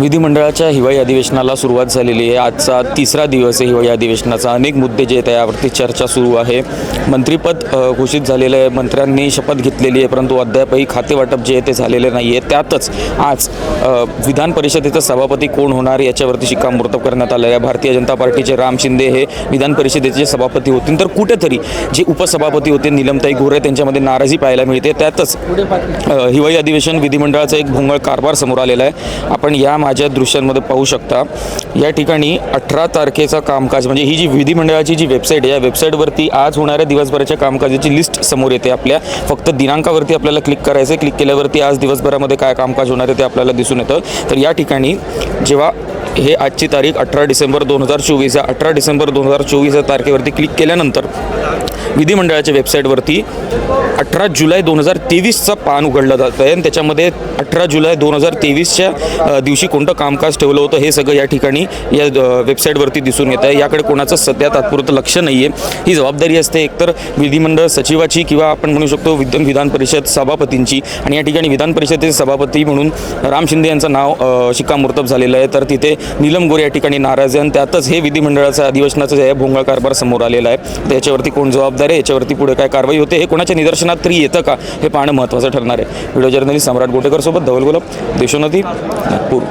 विधिमंडळाच्या हिवाळी अधिवेशनाला सुरुवात झालेली आहे। आजचा तिसरा दिवस आहे हिवाळी अधिवेशनाचा। अनेक मुद्दे जे आहेत त्यावरती चर्चा सुरू आहे। मंत्रिपद घोषित झालेलं आहे, मंत्र्यांनी शपथ घेतलेली आहे, परंतु अद्यापही खातेवाटप जे आहे ते झालेले नाही आहे। त्यातच आज विधान परिषदेचा सभापती कोण होणार याच्यावरती शिक्कामोर्तब करण्यात आलं आहे। भारतीय जनता पार्टीचे राम शिंदे हे विधान परिषदेचे सभापती होतील, तर कुठेतरी जे उपसभापती होते नीलमताई गोरे त्यांच्यामध्ये नाराजी पाहायला मिळते। त्यातच हिवाळी अधिवेशन विधिमंडळाचा एक भोंगळ कारभार समोर आलेला आहे। आपण या माझ्या दृश्यांमध्ये पाहू शकता, या ठिकाणी 18 तारखेचा कामकाज म्हणजे ही जी विधिमंडळाची जी वेबसाईट आहे, या वेबसाईटवरती आज होणाऱ्या दिवसभराच्या कामकाजाची लिस्ट समोर येते। आपल्या फक्त दिनांकावरती आपल्याला क्लिक करायचं आहे। क्लिक केल्यावरती आज दिवसभरामध्ये काय कामकाज होणार आहे ते आपल्याला दिसून येतं। तर या ठिकाणी जेव्हा हे आजची तारीख 18 डिसेंबर 2024 या 18 डिसेंबर 2024 या तारखेवरती क्लिक केल्यानंतर विधिमंडळाच्या वेबसाईटवरती 18 जुलै 2023चं पान उघडलं जातं आहे आणि त्याच्यामध्ये 18 जुलै 2023च्या दिवशी कोणतं कामकाज ठेवलं होतं हे सगळं या ठिकाणी या वेबसाईटवरती दिसून येतं आहे। याकडे कोणाचं सध्या तात्पुरतं लक्ष नाही आहे। ही जबाबदारी असते एकतर विधिमंडळ सचिवाची किंवा आपण म्हणू शकतो विधान परिषद सभापतींची, आणि या ठिकाणी विधान परिषदेचे सभापती म्हणून राम शिंदे यांचं नाव शिक्कामोर्तब झालेलं आहे। तर तिथे नीलम गोरे या ठिकाणी नाराज आहे आणि त्यातच हे विधिमंडळाचं अधिवेशनाचं जे आहे भोंगळ कारभार समोर आलेला आहे। त्याच्यावरती कोण जबाबदार आहे, याच्यावरती पुढे काय कारवाई होते, हे कोणाच्या निदर्शनात तरी येतं का हे पाहणं महत्त्वाचं ठरणार आहे। व्हिडिओ जर्नलिस्ट सम्राट गोटेकर सोबत धवल गुलाब, देशोन्नती, नागपूर।